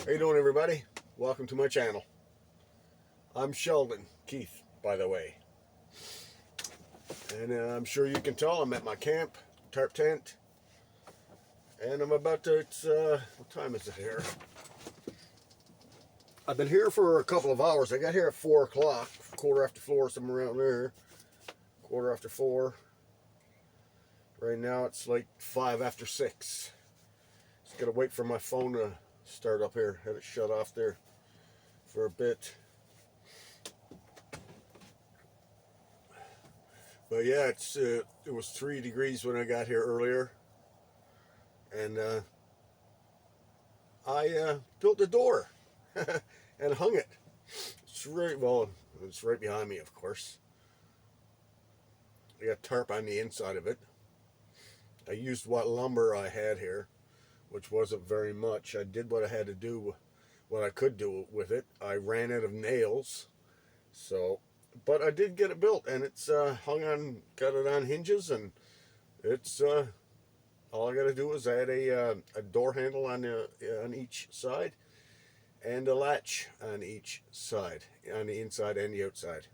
How you doing, everybody? Welcome to my channel. I'm Sheldon Keith, by the way. And I'm sure you can tell I'm at my camp, tarp tent. And I'm about to, what time is it here? I've been here for a couple of hours. I got here at 4 o'clock, quarter after 4, somewhere around there. Quarter after 4. Right now it's like 5 after 6. Just gotta wait for my phone to start up here. Had it shut off there for a bit. But yeah, it was 3 degrees when I got here earlier, and I built a door and hung it. It's it's right behind me, of course. I got tarp on the inside of it. I used what lumber I had here, which wasn't very much. I did what I had to do, what I could do with it. I ran out of nails, but I did get it built, and it's hung on, got it on hinges, and it's all I got to do is add a door handle on each side, and a latch on each side, on the inside and the outside.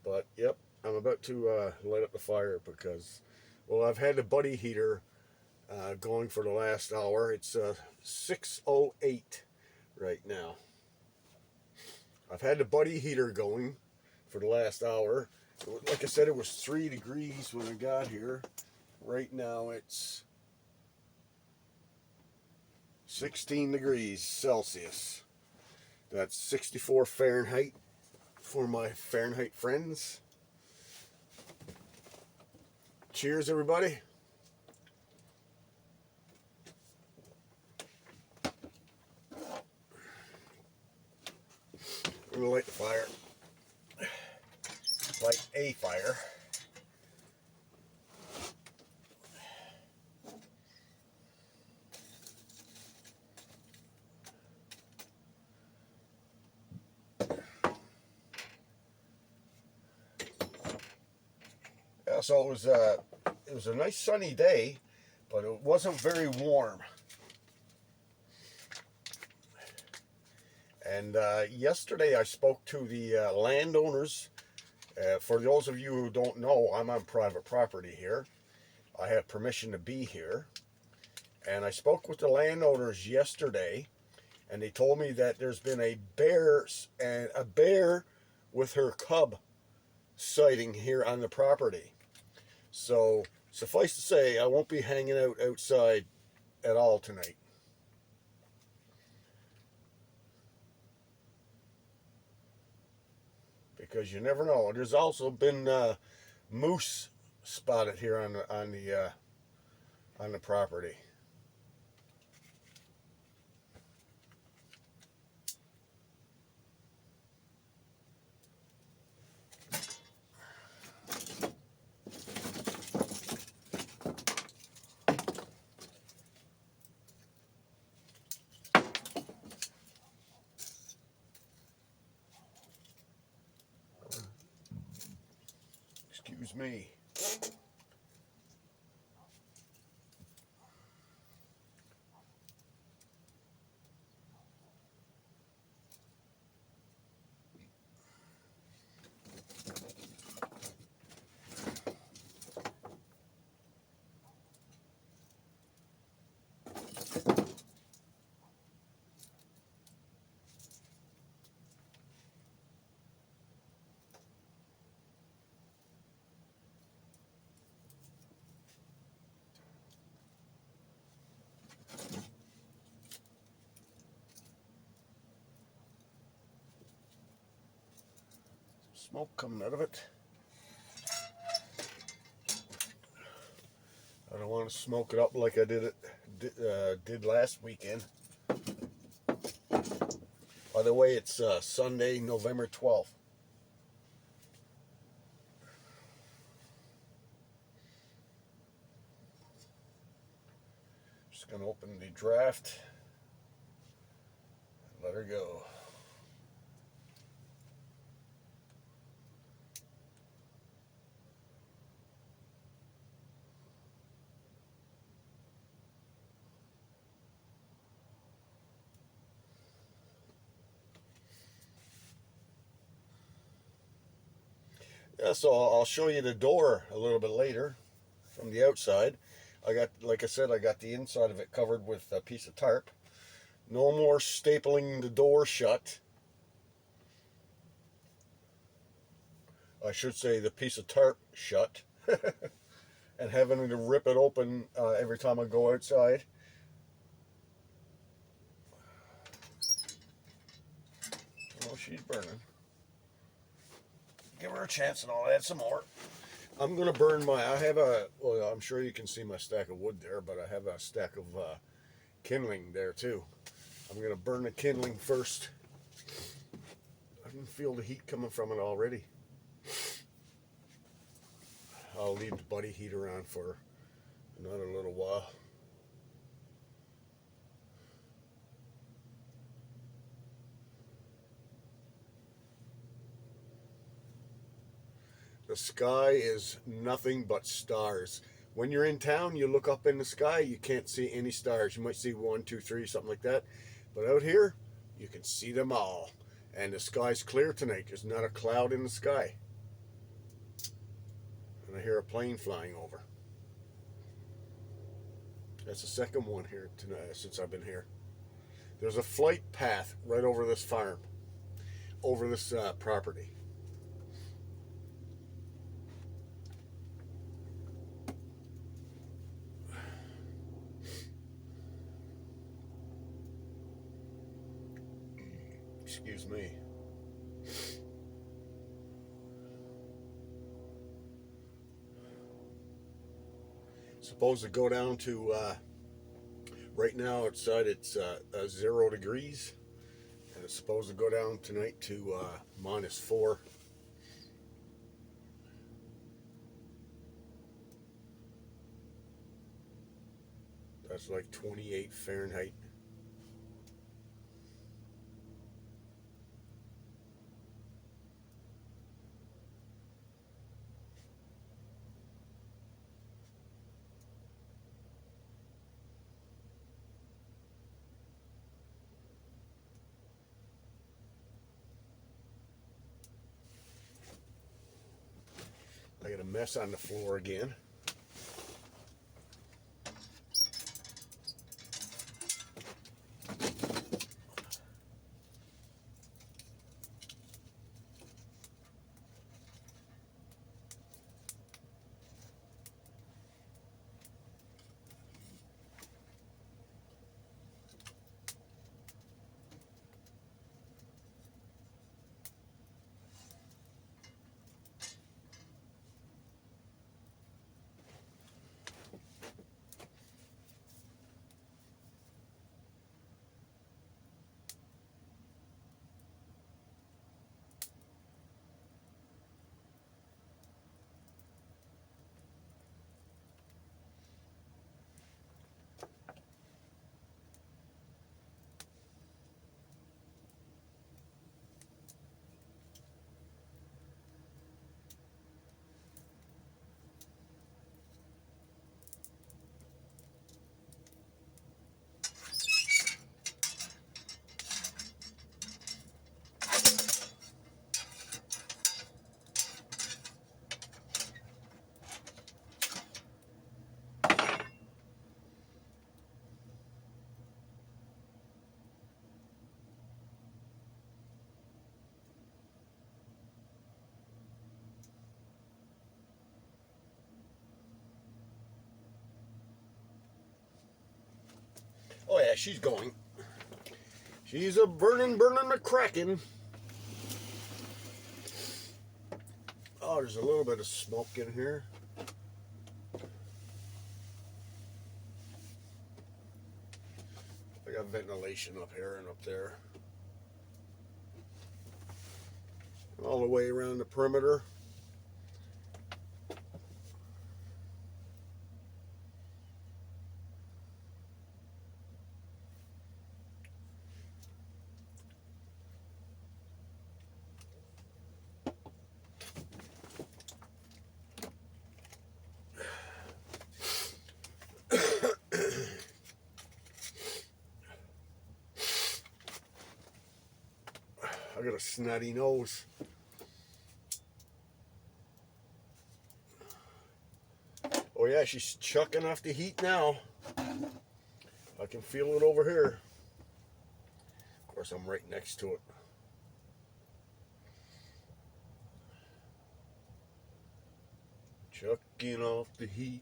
But yep, I'm about to light up the fire because, well, I've had the buddy heater going for the last hour. It's 6:08 right now. I've had the buddy heater going for the last hour. Like I said, it was 3 degrees when I got here. Right now it's 16 degrees Celsius. That's 64 Fahrenheit for my Fahrenheit friends. Cheers, everybody. I'm gonna light the fire. Light a fire. Yeah, so it was a nice sunny day, but it wasn't very warm. And yesterday I spoke to the landowners. For those of you who don't know, I'm on private property here. I have permission to be here. And I spoke with the landowners yesterday, and they told me that there's been a bear with her cub sighting here on the property. So suffice to say, I won't be hanging out outside at all tonight. Because you never know. There's also been moose spotted here on the property. Excuse me. Smoke coming out of it. I don't want to smoke it up like I did last weekend. By the way, it's Sunday, November 12th. Just going to open the draft and let her go. Yeah, so I'll show you the door a little bit later from the outside. I got, like I said, I got the inside of it covered with a piece of tarp. No more stapling the door shut. I should say the piece of tarp shut. And having to rip it open every time I go outside. Oh, she's burning. Give her a chance and I'll add some more. I'm going to burn I have well, I'm sure you can see my stack of wood there, but I have a stack of kindling there too. I'm going to burn the kindling first. I can feel the heat coming from it already. I'll leave the buddy heater on for another little while. The sky is nothing but stars. When you're in town, you look up in the sky, you can't see any stars. You might see 1, 2, 3, something like that. But out here, you can see them all. And the sky's clear tonight. There's not a cloud in the sky. And I hear a plane flying over. That's the second one here tonight since I've been here. There's a flight path right over this farm, over this property. Excuse me. Supposed to go down to, right now outside it's 0 degrees. And it's supposed to go down tonight to -4. That's like 28 Fahrenheit. I got a mess on the floor again. Oh yeah, she's going. She's a burning a cracking. Oh, there's a little bit of smoke in here. I got ventilation up here and up there. All the way around the perimeter. I got a snotty nose. yeah, she's chucking off the heat now. I can feel it over here. Of course, I'm right next to it. Chucking off the heat.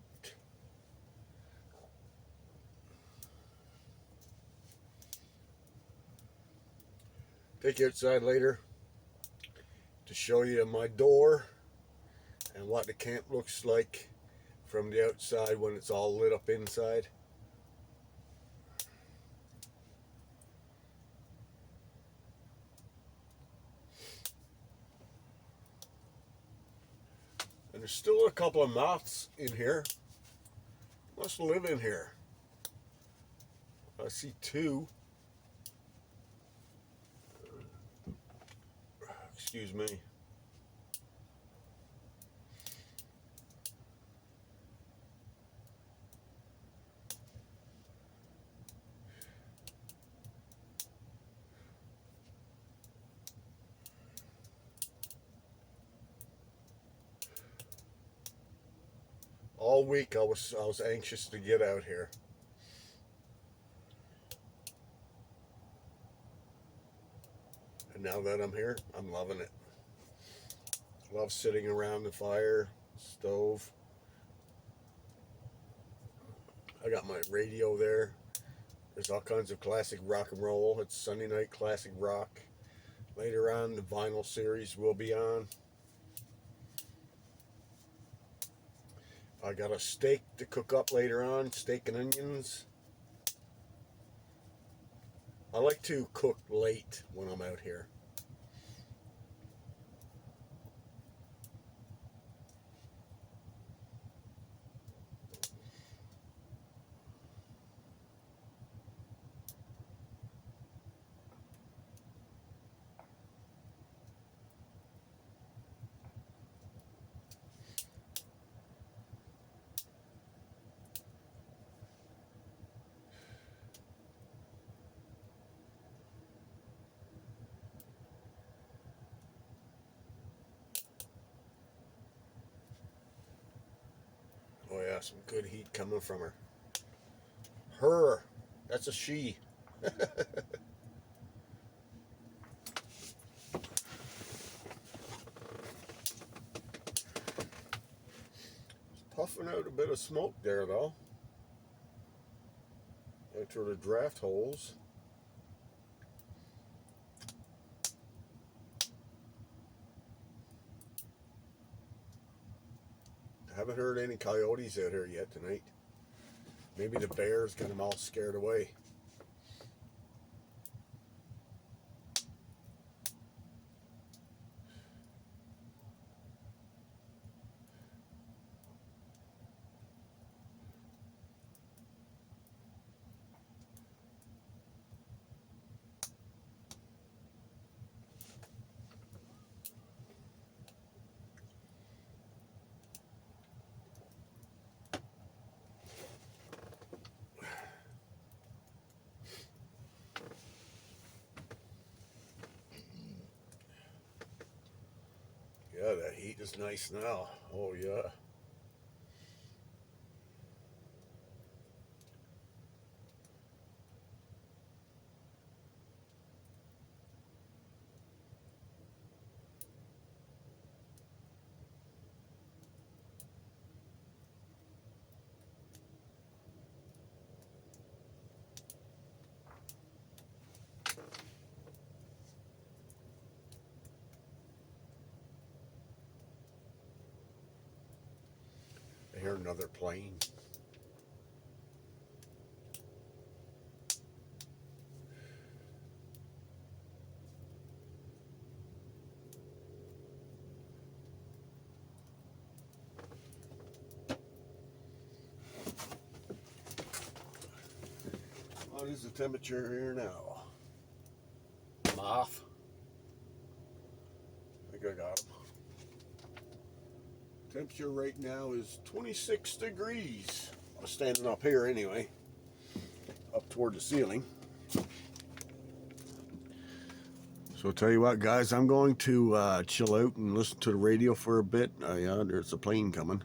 Take you outside later to show you my door and what the camp looks like from the outside when it's all lit up inside. And there's still a couple of moths in here. Must live in here. I see two. Excuse me. All week I was anxious to get out here. And now that I'm here, I'm loving it. Love sitting around the fire, stove. I got my radio there. There's all kinds of classic rock and roll. It's Sunday night classic rock. Later on, the vinyl series will be on. I got a steak to cook up later on, steak and onions. I like to cook late when I'm out here. Oh yeah, some good heat coming from her. Her, that's a she. Puffing out a bit of smoke there though. Out through the draft holes. Haven't heard any coyotes out here yet tonight. Maybe the bears got them all scared away. Yeah, that heat is nice now. Oh yeah. I hear another plane. What is the temperature here now? I'm off. I think I got him. Temperature right now is 26 degrees. I'm standing up here anyway, up toward the ceiling. So I'll tell you what, guys, I'm going to chill out and listen to the radio for a bit. Yeah, there's a plane coming.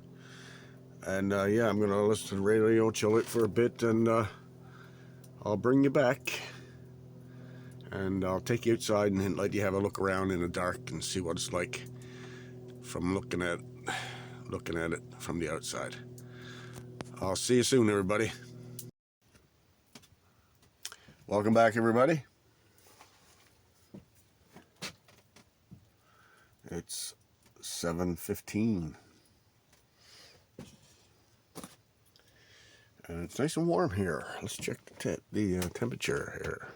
And yeah, I'm gonna listen to the radio, chill it for a bit, and I'll bring you back. And I'll take you outside and let you have a look around in the dark and see what it's like from looking at it from the outside. I'll see you soon, everybody. Welcome back, everybody. It's 7:15. And it's nice and warm here. Let's check the temperature here.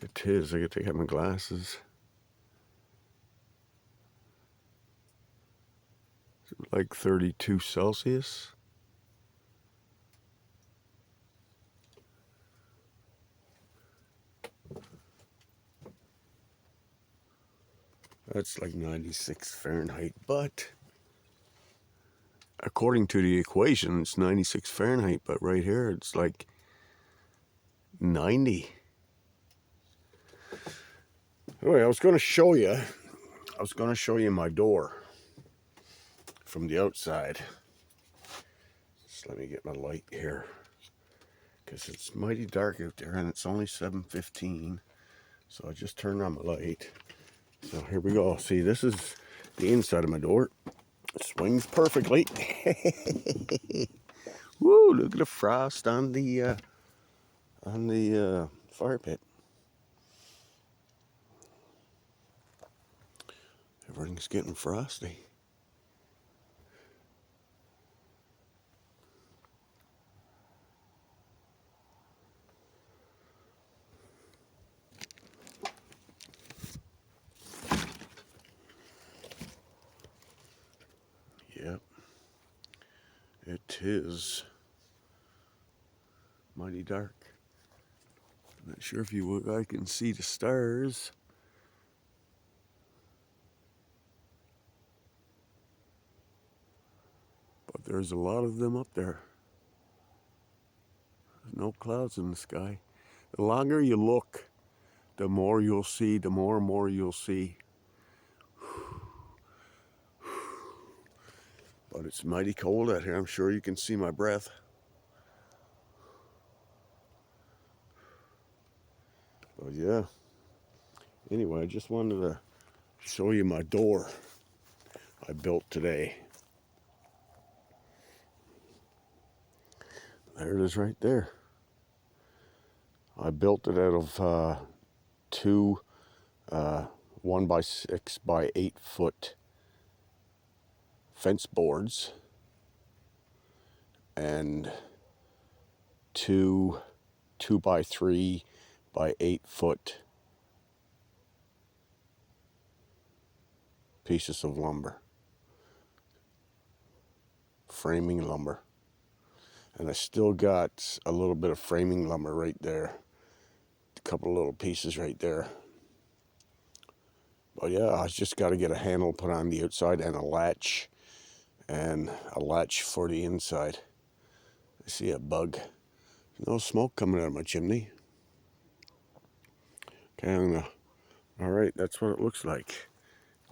It is. I get to take out my glasses. Like 32 Celsius. That's like 96 Fahrenheit, but according to the equation, it's 96 Fahrenheit, but right here it's like 90. Anyway, I was going to show you my door from the outside. Just let me get my light here, because it's mighty dark out there, and it's only 7:15. So I just turned on my light. So here we go. See, this is the inside of my door. It swings perfectly. Woo! Look at the frost on the fire pit. Everything's getting frosty. Yep. It is mighty dark. I'm not sure if I can see the stars. But there's a lot of them up there. There's no clouds in the sky. The longer you look, the more you'll see, the more and more you'll see. But it's mighty cold out here. I'm sure you can see my breath. But yeah. Anyway, I just wanted to show you my door I built today. There it is right there. I built it out of two 1x6 by 8 foot fence boards and two 2x3 by 8 foot pieces of lumber, framing lumber. And I still got a little bit of framing lumber right there, a couple of little pieces right there. But yeah, I just got to get a handle put on the outside and a latch for the inside. I see a bug. No smoke coming out of my chimney. Okay, all right, that's what it looks like.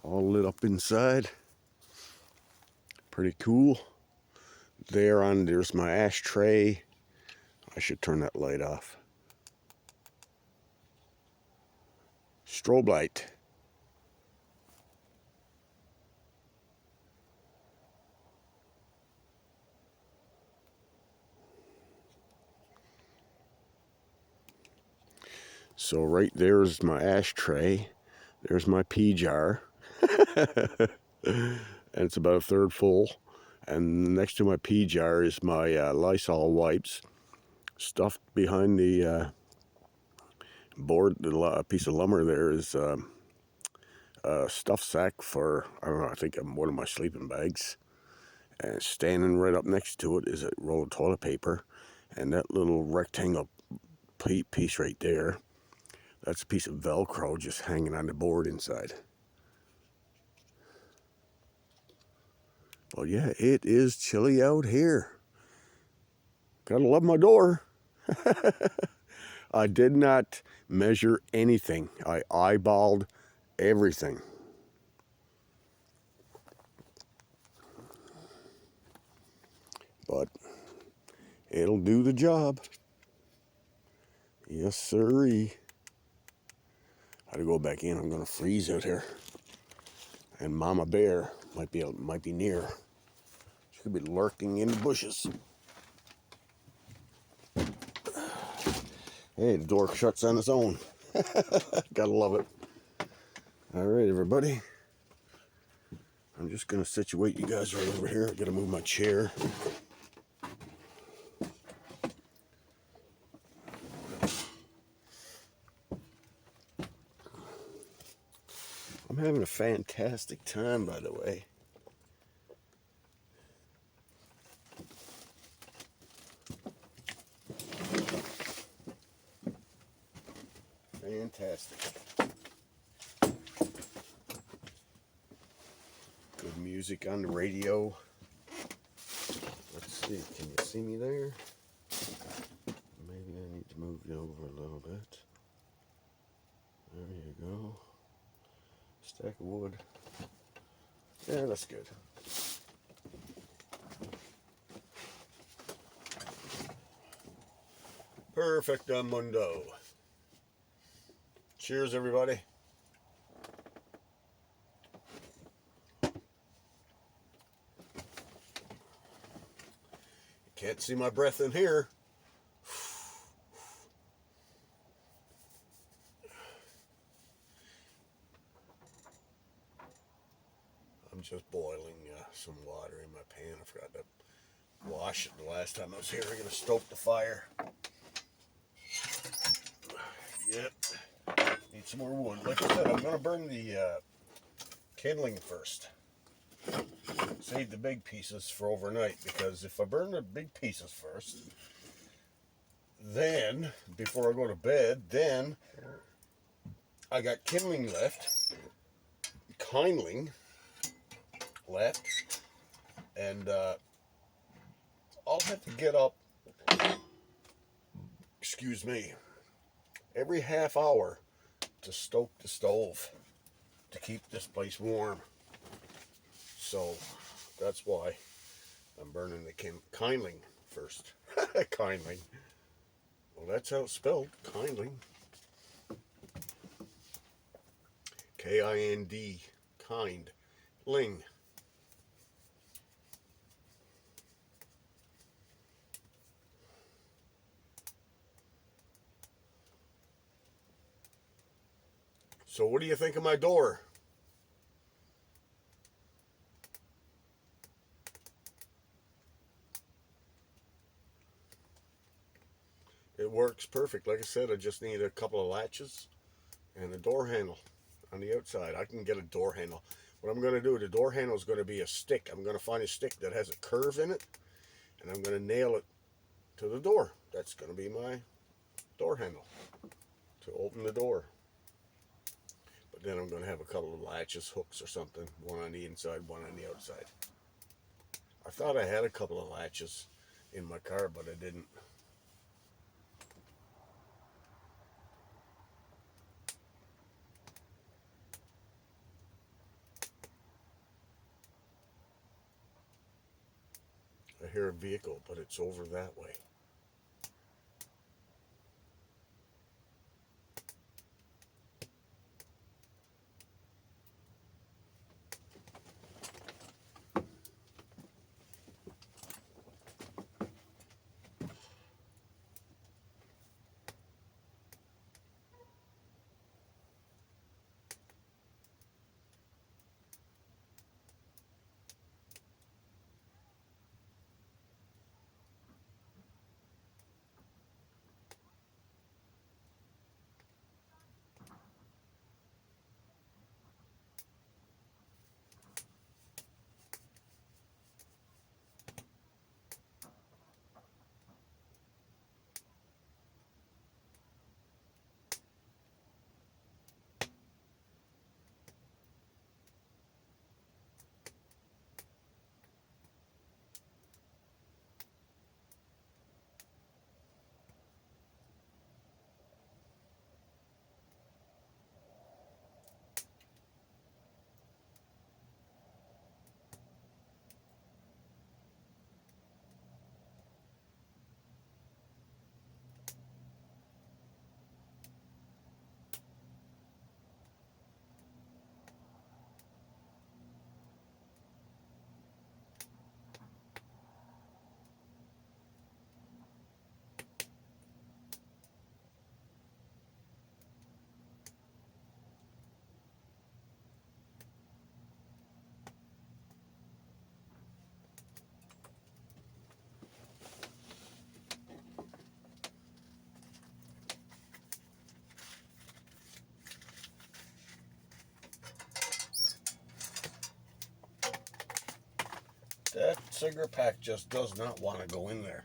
All lit up inside. Pretty cool. There's my ashtray. I should turn that light off. Strobe light. So right there's my ashtray. There's my pea jar. And it's about a third full. And next to my pea jar is my Lysol wipes. Stuffed behind the board, a piece of lumber there is a stuff sack for, I don't know, I think one of my sleeping bags. And standing right up next to it is a roll of toilet paper. And that little rectangle piece right there, that's a piece of Velcro just hanging on the board inside. Well, yeah, it is chilly out here. Gotta love my door. I did not measure anything. I eyeballed everything. but it'll do the job. Yes, sirree. I gotta go back in. I'm gonna freeze out here. And Mama Bear might be near. She could be lurking in the bushes. Hey, the door shuts on its own. Gotta love it. All right, everybody. I'm just gonna situate you guys right over here. I gotta move my chair. I'm having a fantastic time, by the way. Fantastic. Good music on the radio. Let's see, can you see me there? Maybe I need to move you over a little bit. There you go. Stack of wood. Yeah, that's good. Perfectamundo. Cheers, everybody. Can't see my breath in here. I'm just boiling some water in my pan. I forgot to wash it the last time I was here. I'm going to stoke the fire. Yep. Need some more wood. Like I said, I'm going to burn the kindling first. Save the big pieces for overnight, because if I burn the big pieces first, then, before I go to bed, then I got kindling left, left, and I'll have to get up, excuse me, every half hour to stoke the stove to keep this place warm. So that's why I'm burning the kindling first. Kindling. Well, that's how it's spelled, kindling. K-I-N-D, kind, ling. So what do you think of my door? It works perfect. Like I said, I just need a couple of latches and a door handle on the outside. I can get a door handle. What I'm going to do, the door handle is going to be a stick. I'm going to find a stick that has a curve in it, and I'm going to nail it to the door. That's going to be my door handle to open the door. But then I'm going to have a couple of latches, hooks or something, one on the inside, one on the outside. I thought I had a couple of latches in my car, but I didn't. I hear a vehicle, but it's over that way. cigarette pack just does not want to go in there.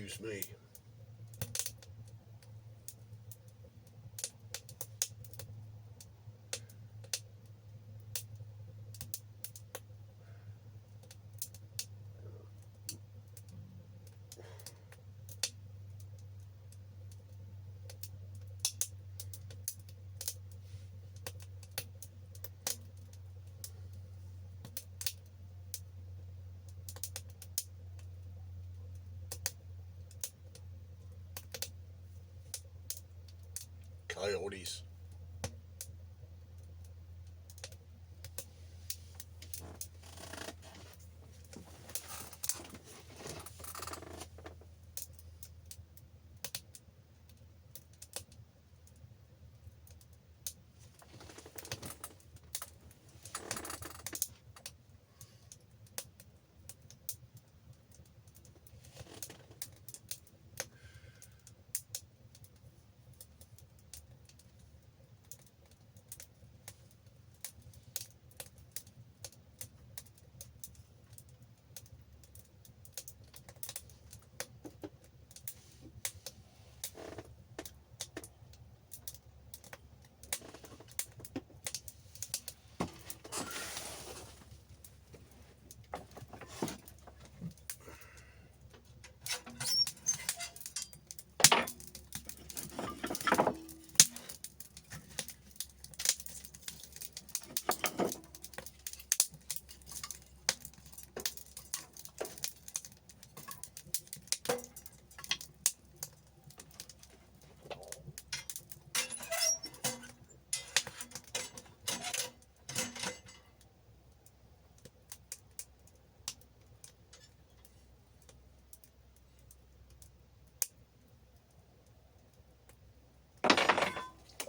Excuse me. 40s.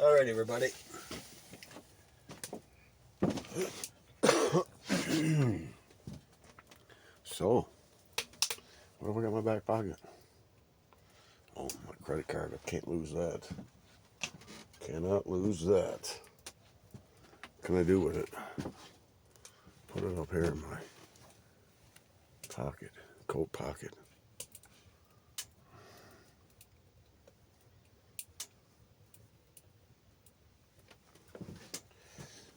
All right, everybody. So, what have I got in my back pocket? Oh, my credit card. I can't lose that. Cannot lose that. What can I do with it? Put it up here in my pocket, coat pocket.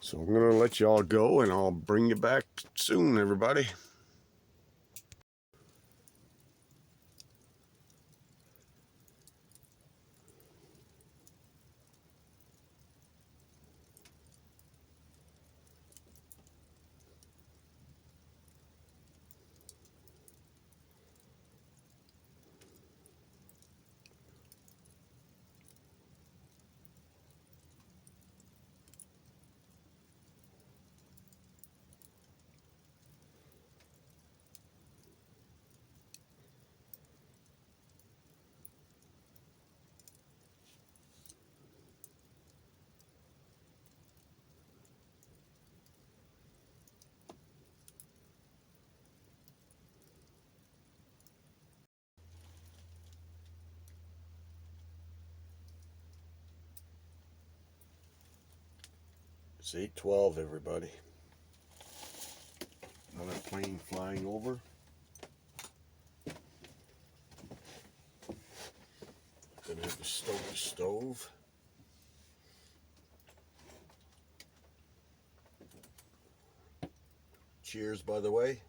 So I'm going to let you all go, and I'll bring you back soon, everybody. It's 8:12, everybody. Another plane flying over. Gonna have to stoke the stove. Cheers, by the way.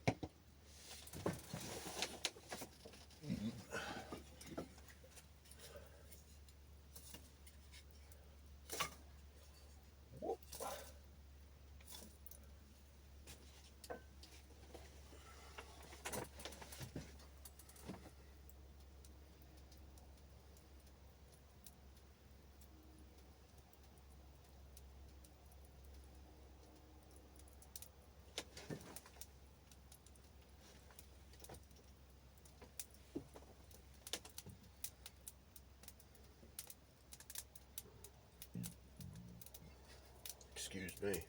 Excuse me.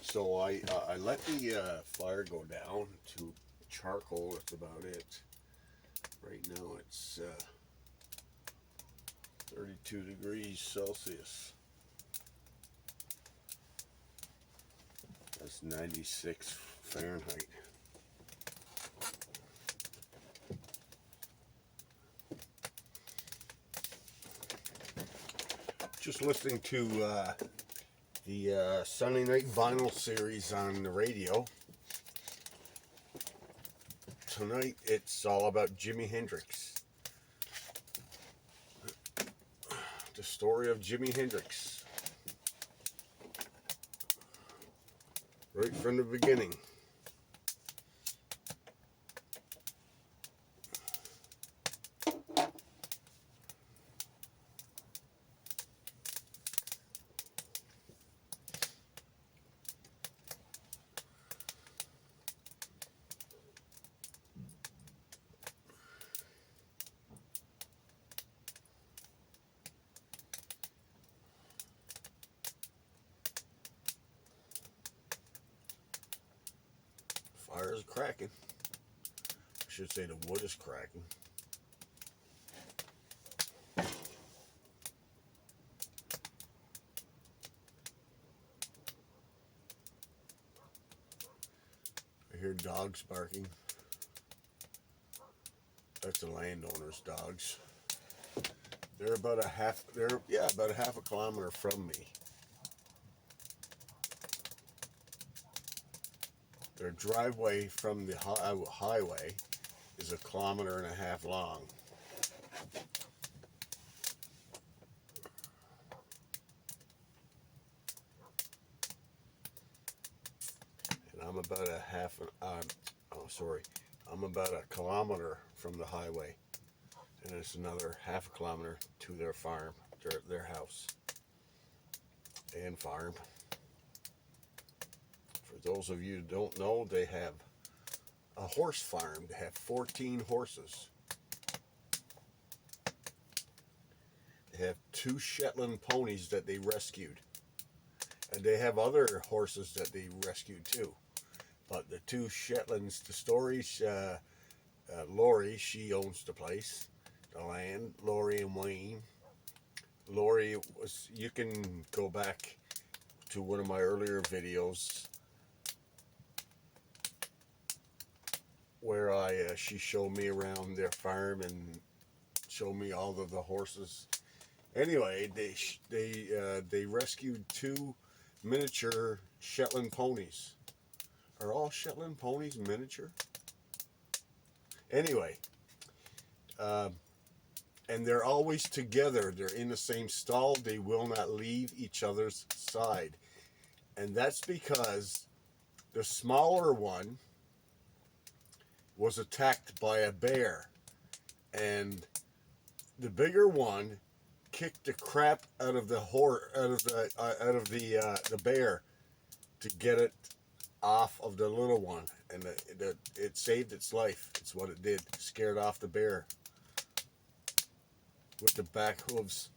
So I let the fire go down to charcoal. That's about it. Right now it's 32 degrees Celsius. That's 96 Fahrenheit. Just listening to the Sunday Night Vinyl series on the radio. Tonight it's all about Jimi Hendrix. The story of Jimi Hendrix. Right from the beginning. is cracking. I should say the wood is cracking. I hear dogs barking. That's the landowner's dogs. They're about a half a kilometer from me. Their driveway from the highway is 1.5 kilometers long. And I'm about I'm about 1 kilometer from the highway. And it's another 1/2 kilometer to their farm, their house and farm. For those of you who don't know, they have a horse farm. They have 14 horses. They have 2 Shetland ponies that they rescued. And they have other horses that they rescued too. But the 2 Shetlands, the stories, Lori, she owns the place, the land, Lori and Wayne. Lori was, you can go back to one of my earlier videos where she showed me around their farm and showed me all of the horses. Anyway, they rescued 2 miniature Shetland ponies. Are all Shetland ponies miniature? Anyway, and they're always together. They're in the same stall. They will not leave each other's side. And that's because the smaller one was attacked by a bear. And the bigger one kicked the crap out of the bear to get it off of the little one, and it saved its life. It's what it did. Scared off the bear with the back hooves.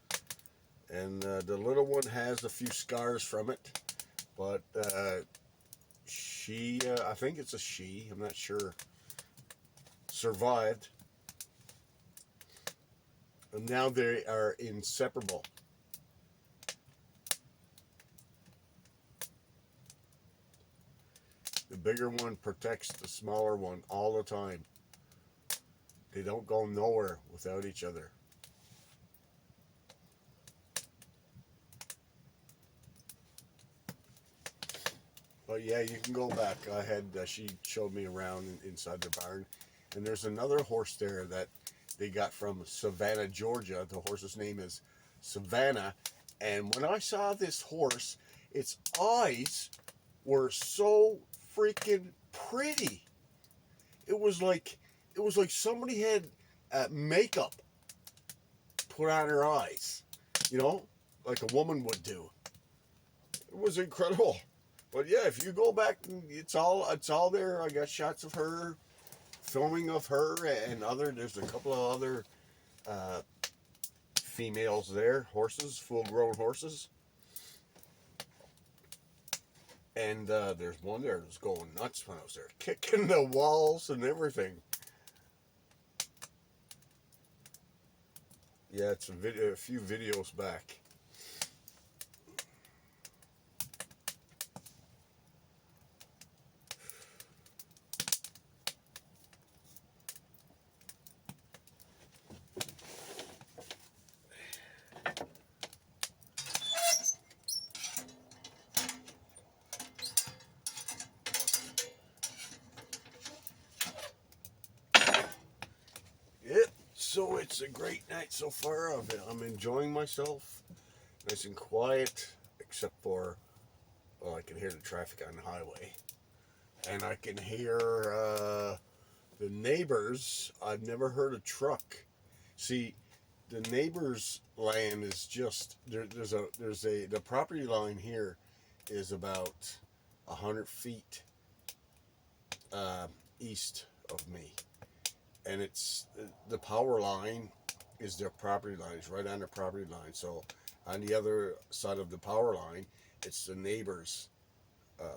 And the little one has a few scars from it, but she, I think it's a she, I'm not sure, survived. And now they are inseparable. The bigger one protects the smaller one all the time. They don't go nowhere without each other. But yeah, you can go back. I had she showed me around inside the barn, and there's another horse there that they got from Savannah, Georgia. The horse's name is Savannah, and when I saw this horse, its eyes were so freaking pretty. It was like somebody had makeup put on her eyes, you know, like a woman would do. It was incredible. But yeah, if you go back, it's all there. I got shots of her, filming of her, and there's a couple of other females there, horses, full-grown horses. And there's one there that's going nuts when I was there, kicking the walls and everything. Yeah, it's a few videos back. So it's a great night so far. I'm enjoying myself, nice and quiet, except for, well, I can hear the traffic on the highway, and I can hear the neighbors. I've never heard a truck. See, the neighbors' land is just the property line here is about 100 feet east of me. And it's the power line is their property line. It's right on their property line. So on the other side of the power line, it's the neighbor's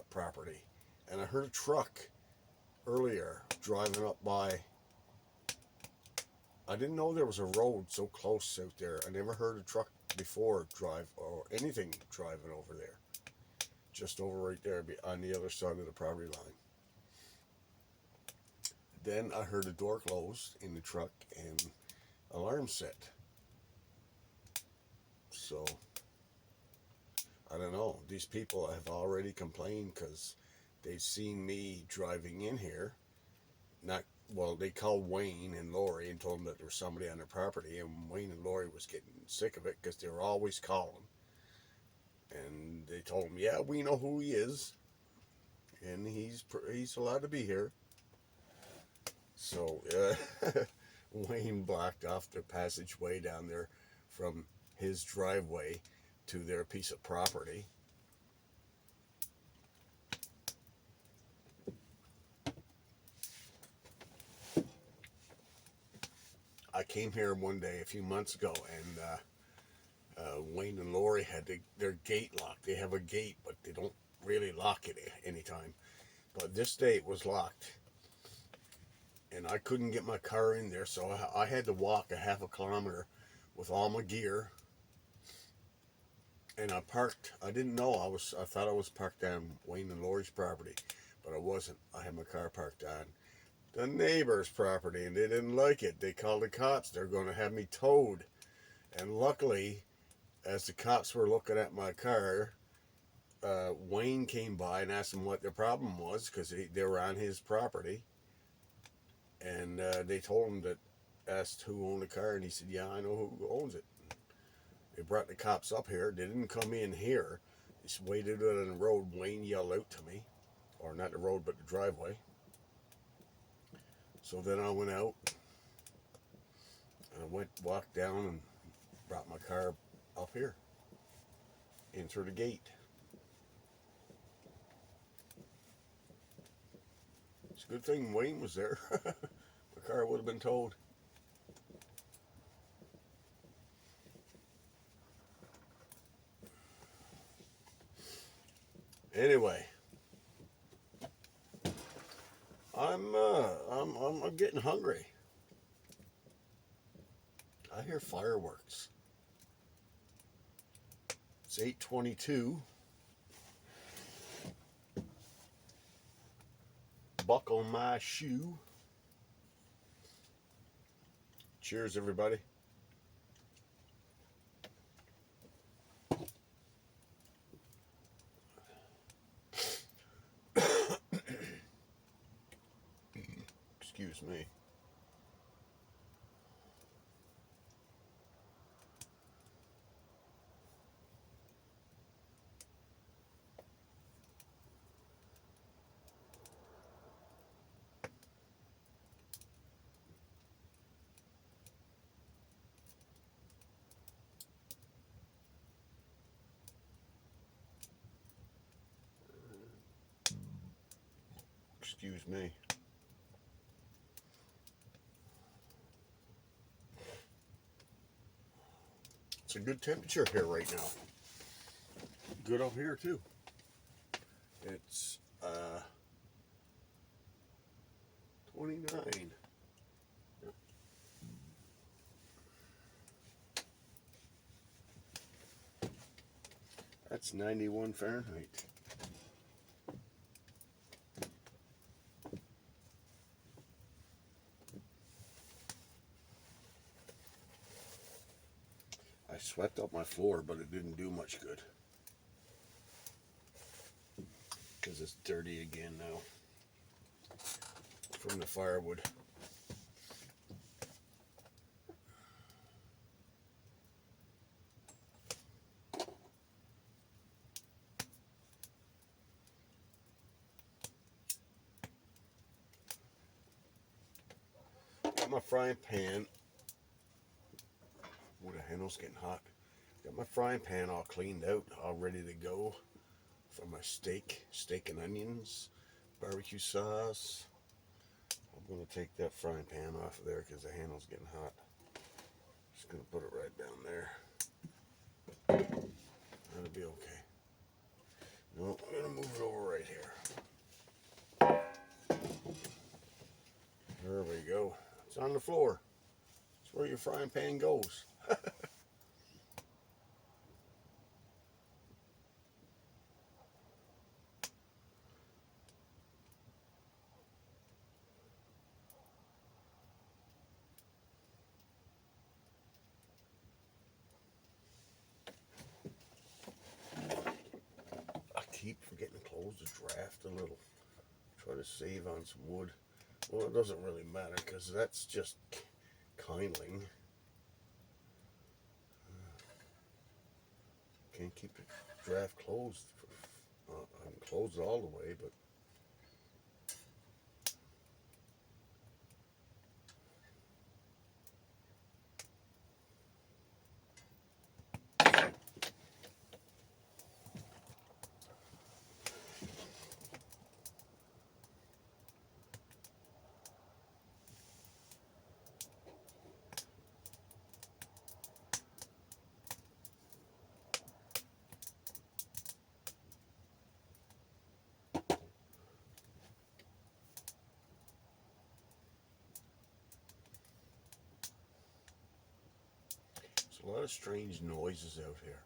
property. And I heard a truck earlier driving up by. I didn't know there was a road so close out there. I never heard a truck before drive or anything driving over there. Just over right there on the other side of the property line. Then I heard the door closed in the truck and alarm set. So I don't know. These people have already complained because they've seen me driving in here. They called Wayne and Lori and told them that there was somebody on their property, and Wayne and Lori was getting sick of it because they were always calling. And they told him, yeah, we know who he is, and he's allowed to be here. So Wayne blocked off the passageway down there from his driveway to their piece of property. I came here one day a few months ago, and Wayne and Lori had their gate locked. They have a gate, but they don't really lock it anytime. But this day it was locked, and I couldn't get my car in there, so I had to walk a half a kilometer with all my gear. And I parked. I didn't know I thought I was parked on Wayne and Lori's property, but I wasn't. I had my car parked on the neighbor's property, and they didn't like it. They called the cops. They're going to have me towed. And luckily, as the cops were looking at my car, Wayne came by and asked them what their problem was because they were on his property. And they told him asked who owned the car, and he said, yeah, I know who owns it. They brought the cops up here. They didn't come in here. They just waited on the road. Wayne yelled out to me, or not the road, but the driveway. So then I went out, and I walked down and brought my car up here, in through the gate. It's a good thing Wayne was there. My car would have been towed. Anyway, I'm getting hungry. I hear fireworks. It's 8:22. Buckle my shoe. Cheers, everybody. Excuse me. Excuse me. It's a good temperature here right now. Good up here too. It's 29. That's 91 Fahrenheit. I swept up my floor, but it didn't do much good. Because it's dirty again now. From the firewood. Got my frying pan. Oh, the handle's getting hot. Got my frying pan all cleaned out, all ready to go for my steak and onions, barbecue sauce. I'm going to take that frying pan off of there because the handle's getting hot. Just going to put it right down there. That'll be okay. No, I'm going to move it over right here. It's on the floor. It's where your frying pan goes. I keep forgetting to close the draft a little. Try to save on some wood. Well, it doesn't really matter because that's just kindling. Can't keep the draft closed. I can close it all the way, but there's a lot of strange noises out here.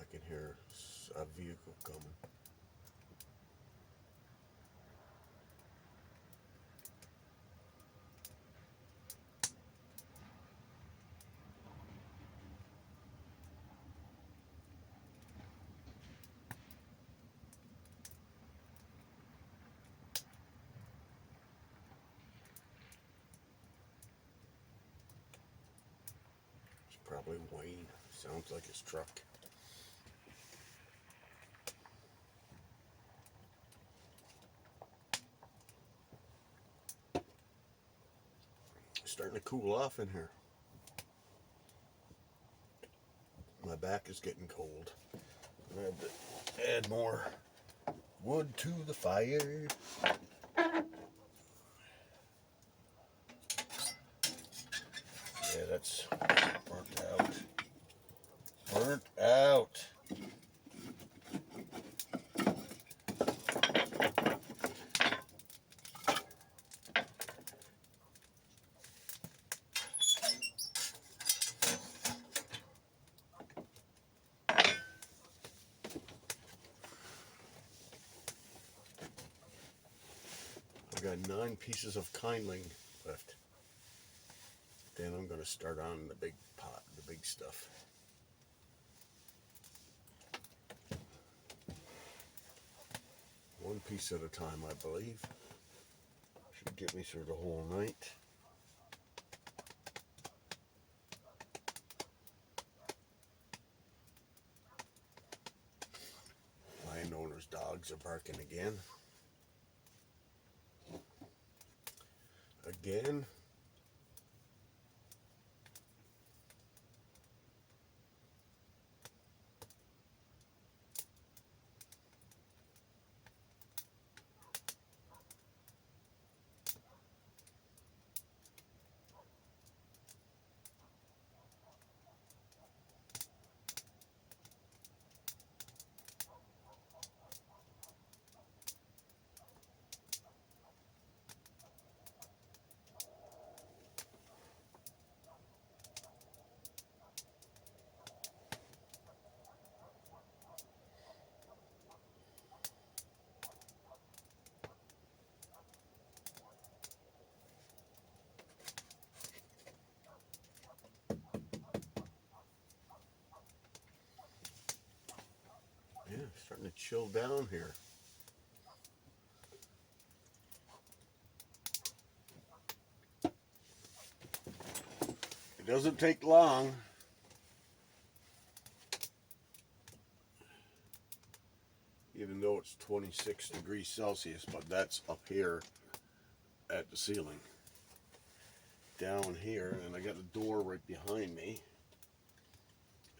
I can hear a vehicle coming. It's probably Wayne. Sounds like his truck. It's starting to cool off in here. My back is getting cold. I have to add more wood to the fire. Yeah, that's burnt out. Burnt out. I've got 9 pieces of kindling left. Then I'm going to start on the big pot, the big stuff. One piece at a time, I believe. Should get me through the whole night. Landowner's dogs are barking again. Again. Yeah, starting to chill down here. It doesn't take long. Even though it's 26 degrees Celsius, but that's up here at the ceiling. Down here, and I got a door right behind me,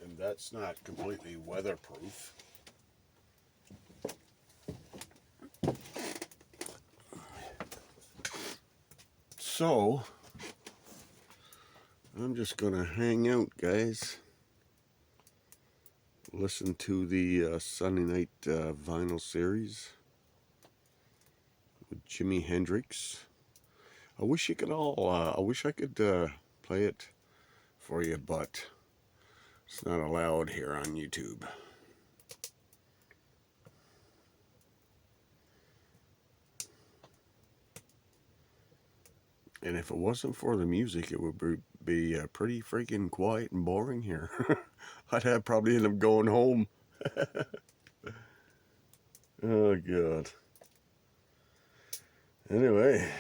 and that's not completely weatherproof. So, I'm just going to hang out, guys. Listen to the Sunday Night Vinyl series with Jimi Hendrix. I wish you could all, I wish I could play it for you, but it's not allowed here on YouTube. And if it wasn't for the music, it would be pretty freaking quiet and boring here. I'd have probably end up going home. Oh, God. Anyway.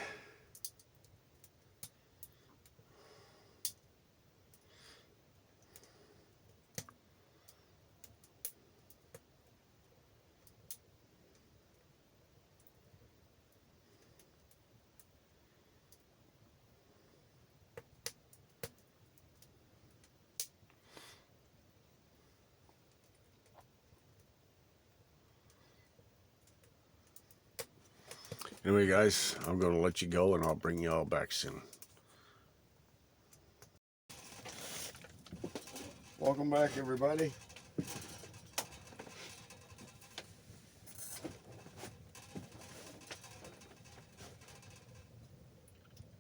Anyway, guys, I'm going to let you go, and I'll bring you all back soon. Welcome back, everybody.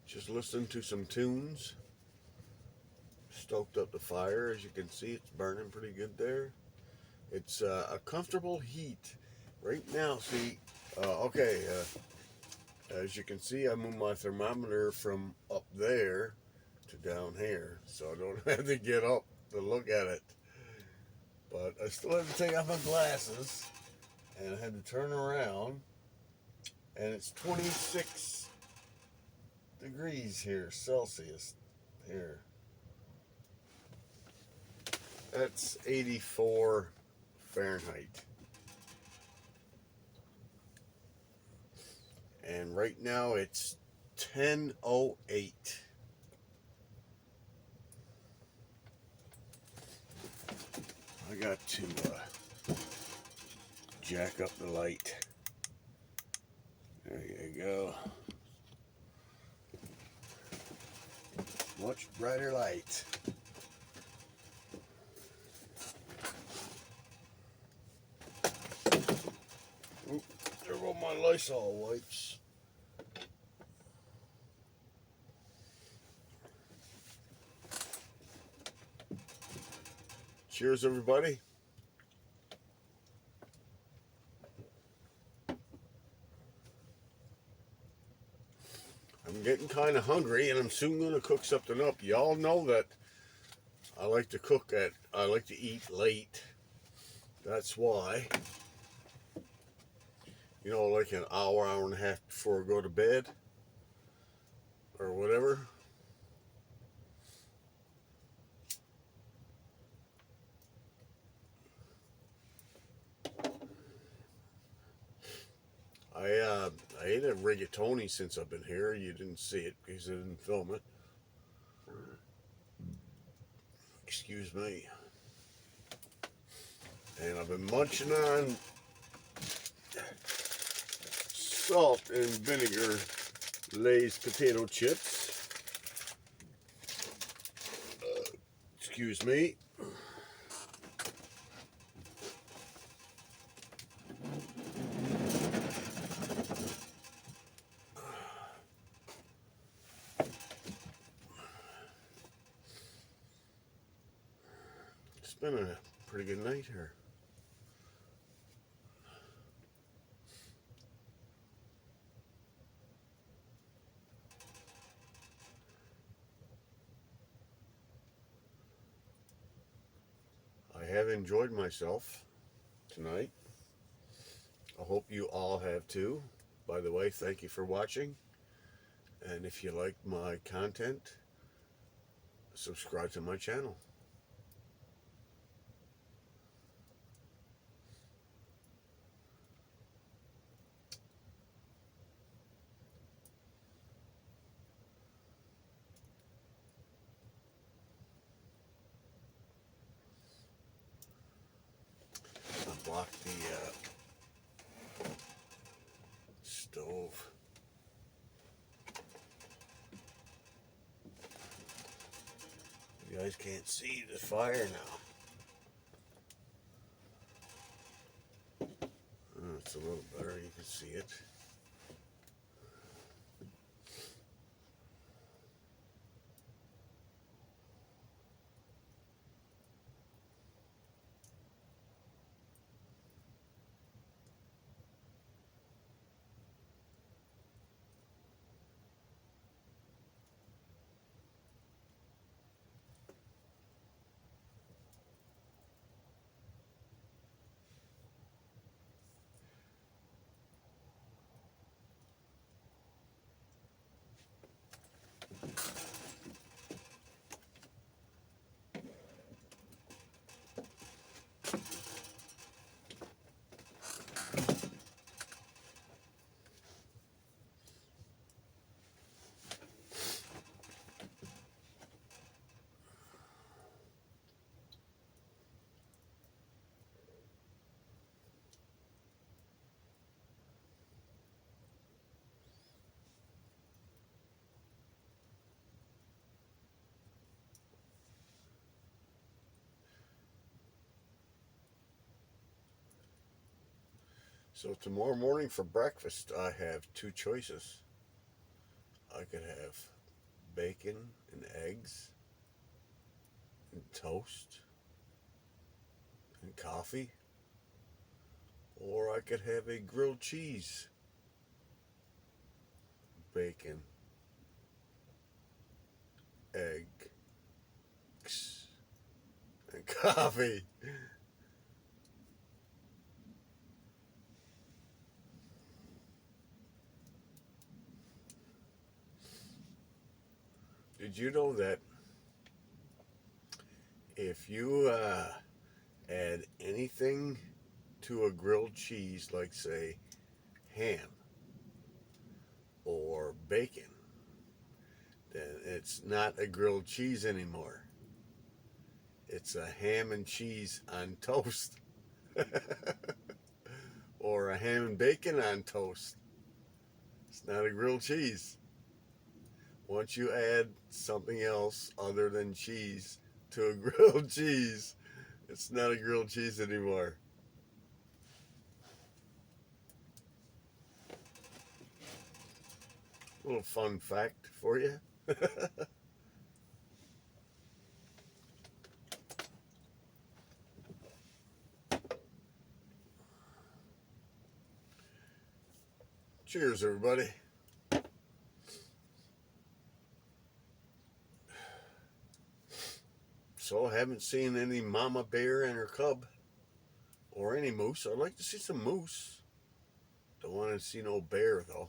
Just listened to some tunes. Stoked up the fire. As you can see, it's burning pretty good there. It's a comfortable heat. Right now, see, as you can see, I moved my thermometer from up there to down here, so I don't have to get up to look at it. But I still had to take off my glasses, and I had to turn around, and it's 26 degrees here, Celsius here. That's 84 Fahrenheit. And right now it's 10:08. I got to jack up the light. There you go. Much brighter light. Oop, there go my Lysol wipes. Cheers, everybody. I'm getting kind of hungry, and I'm soon going to cook something up. Y'all know that I like to eat late. That's why. You know, like an hour and a half before I go to bed or whatever. I ate a rigatoni since I've been here. You didn't see it because I didn't film it. Excuse me. And I've been munching on salt and vinegar Lay's potato chips. Excuse me. It's been a pretty good night here. I have enjoyed myself tonight. I hope you all have too. By the way, thank you for watching. And if you like my content, subscribe to my channel. Block the stove. guys can't see the fire now. Oh, it's a little better, you can see it. So tomorrow morning for breakfast, I have two choices. I could have bacon and eggs and toast and coffee, or I could have a grilled cheese, bacon, eggs, and coffee. Did you know that if you add anything to a grilled cheese, like say ham or bacon, then it's not a grilled cheese anymore. It's a ham and cheese on toast. Or a ham and bacon on toast. It's not a grilled cheese. Once you add something else other than cheese to a grilled cheese, it's not a grilled cheese anymore. A little fun fact for you. Cheers, everybody. So, I haven't seen any mama bear and her cub, or any moose. I'd like to see some moose. Don't want to see no bear, though.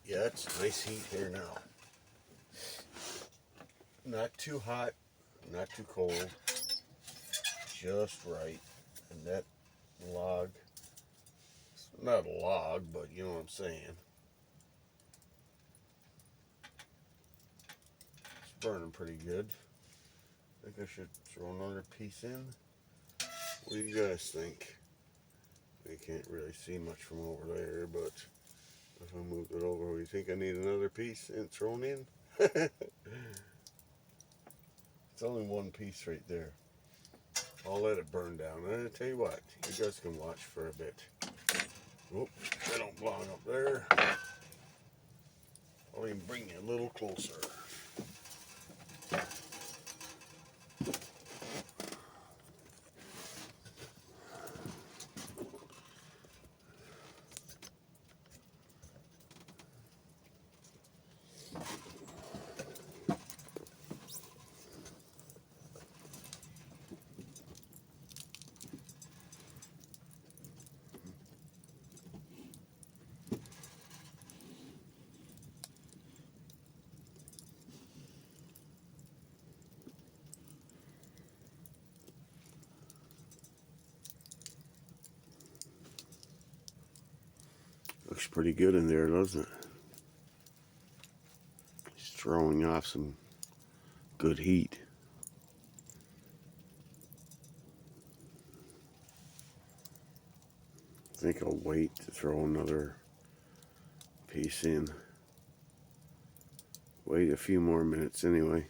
Yeah, it's nice heat here now. Not too hot, not too cold, just right. And that log, it's not a log, but you know what I'm saying. It's burning pretty good. I think I should throw another piece in. What do you guys think? You can't really see much from over there, but if I moved it over, do you think I need another piece thrown in? It's only one piece right there. I'll let it burn down. And I tell you what, you guys can watch for a bit. Oop, they don't belong up there. I'll even bring you a little closer. Looks pretty good in there, doesn't it? It's throwing off some good heat. I think I'll wait to throw another piece in. Wait a few more minutes anyway.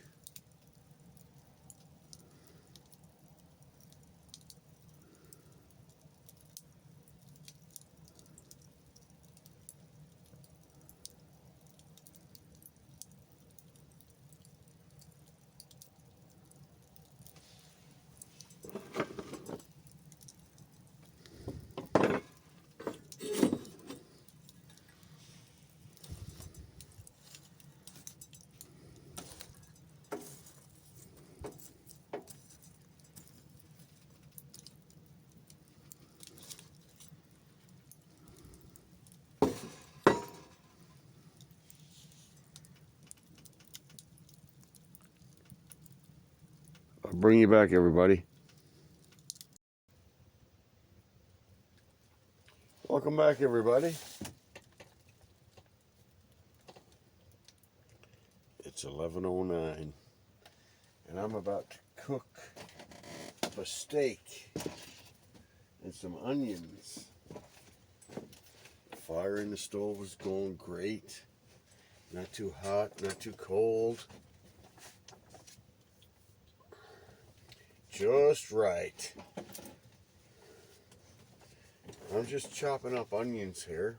I'll bring you back, everybody. Welcome back, everybody. It's 11:09, and I'm about to cook a steak and some onions. The fire in the stove is going great. Not too hot, not too cold. Just right. I'm just chopping up onions here.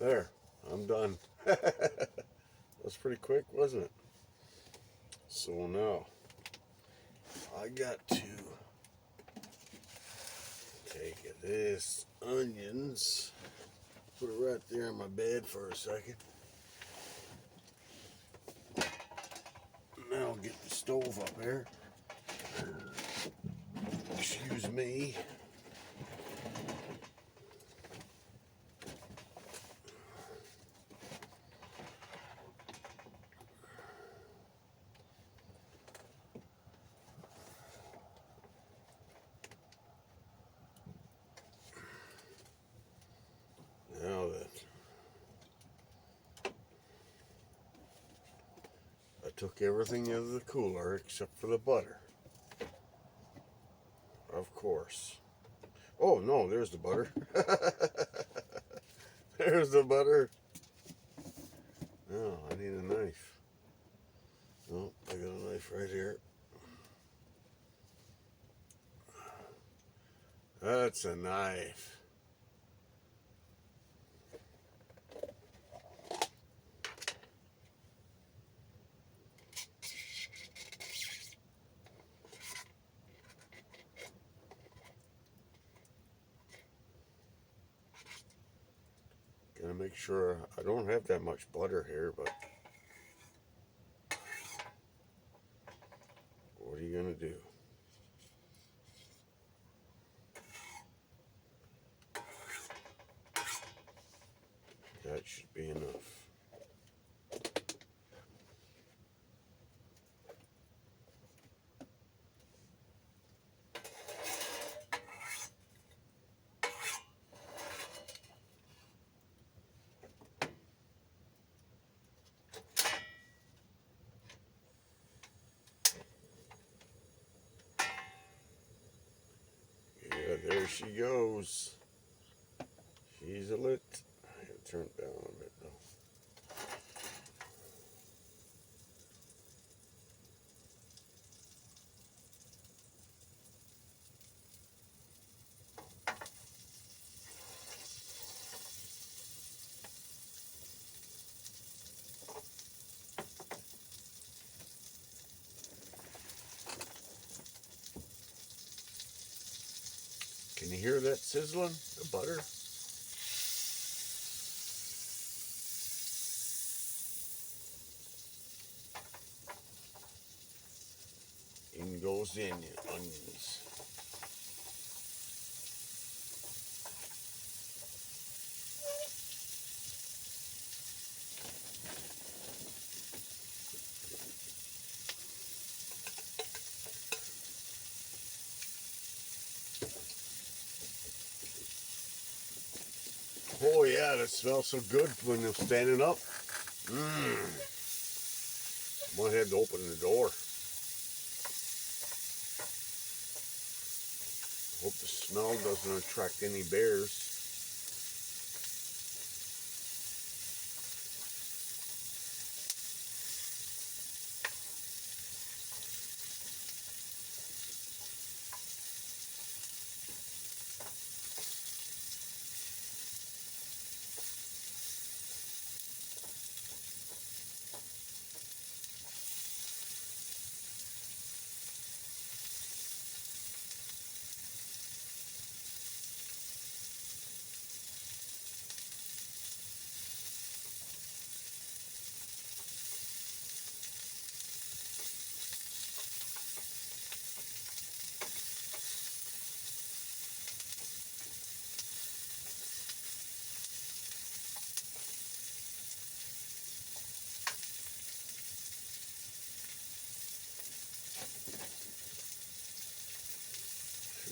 There, I'm done. That's pretty quick, wasn't it? So now, I got to take this onions, put it right there in my bed for a second. Now I'll get the stove up here. Excuse me. Now that I took everything out of the cooler except for the butter. Of course. Oh no, there's the butter. There's the butter. Oh, I need a knife. Oh, I got a knife right here. That's a knife. Gotta make sure I don't have that much butter here, but what are you gonna do? That should be enough. There she goes. She's lit. I gotta turn it down a bit though. Can you hear that sizzling? The butter? In goes the onions. Oh yeah, that smells so good when they're standing up. I'm gonna have to open the door. Hope the smell doesn't attract any bears.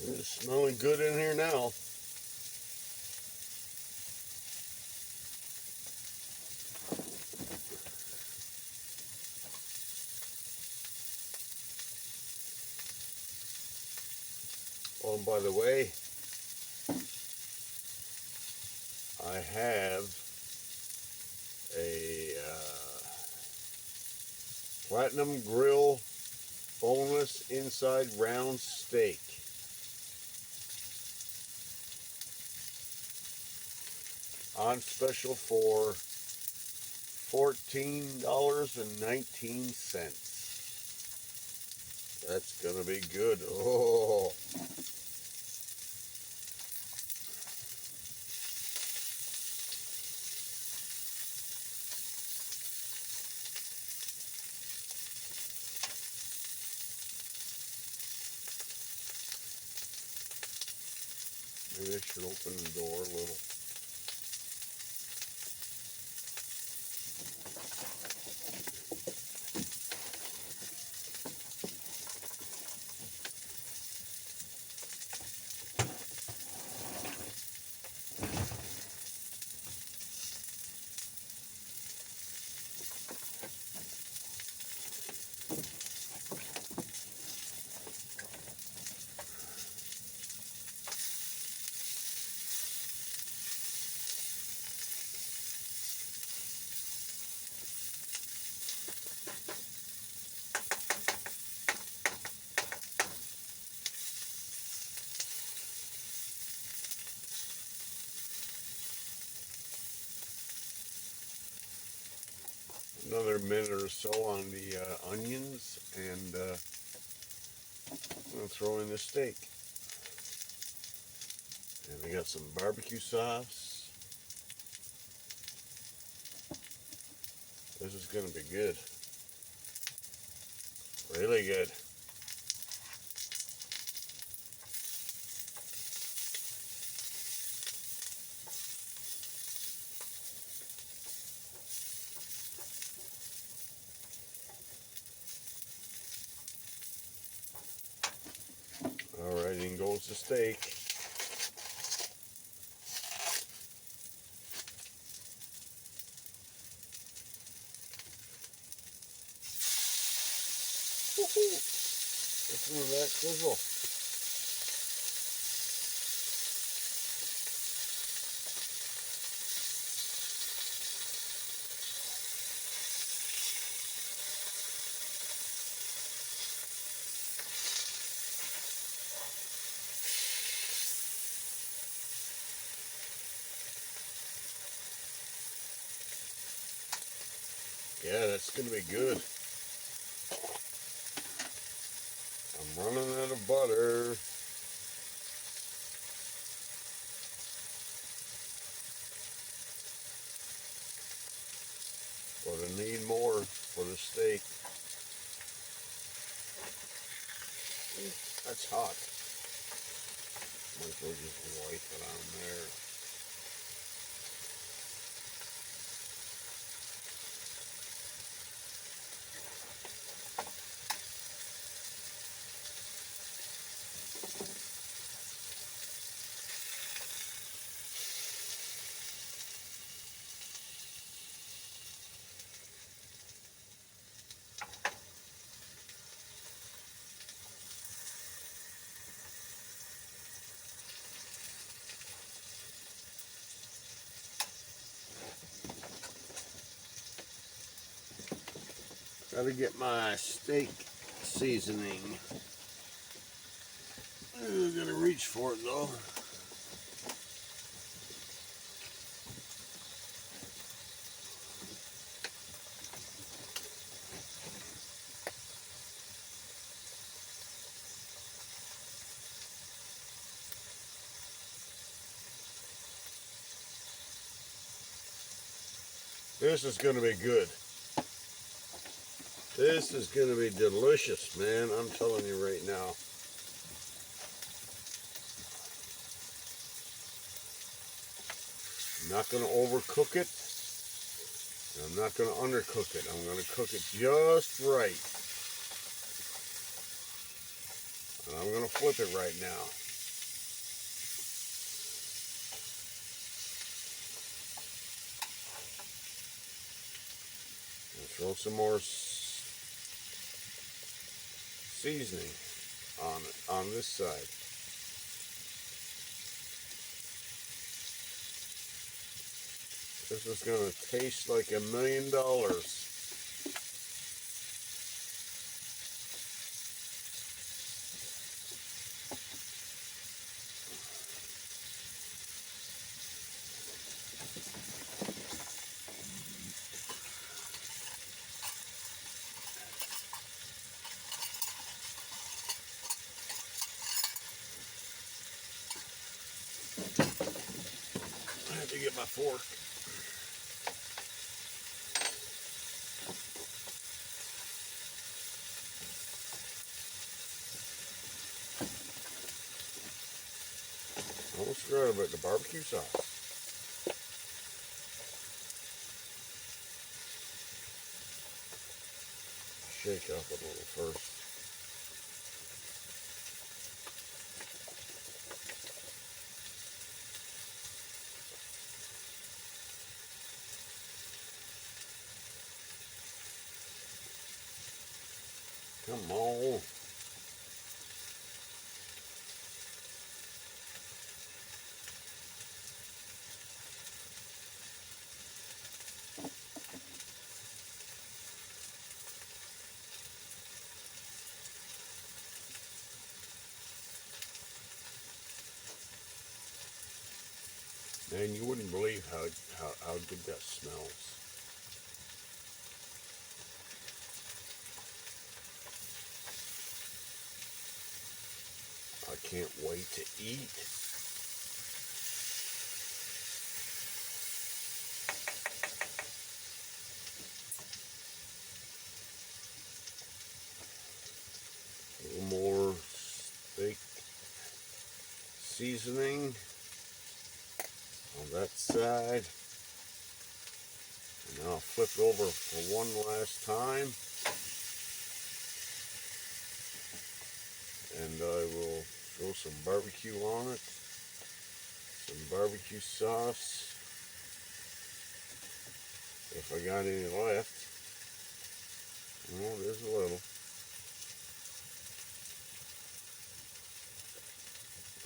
It's smelling good in here now. Oh, and by the way, I have a platinum grill boneless inside round steak. On special for $14.19. That's gonna be good. Oh, maybe I should open the door a little. Another minute or so on the onions, and I'm going to throw in the steak. And we got some barbecue sauce. This is going to be good. Really good. Alright, in goes the steak. Woohoo! Listen to that sizzle. Yeah, that's gonna be good. I'm running out of butter. But I need more for the steak. That's hot. Might as well just wipe it on there. Gotta get my steak seasoning. I'm gonna reach for it though. This is gonna be good. This is gonna be delicious, man. I'm telling you right now. I'm not gonna overcook it. I'm not gonna undercook it. I'm gonna cook it just right. And I'm gonna flip it right now. And throw some more seasoning on this side. This is gonna taste like $1,000,000. I have to get my fork. Almost forgot about the barbecue sauce. Shake up a little first. Come on. Man, you wouldn't believe how good that smells. I can't wait to eat. A little more steak seasoning on that side. And now I'll flip it over for one last time. And I will throw some barbecue on it. Some barbecue sauce. If I got any left. Oh, there's a little.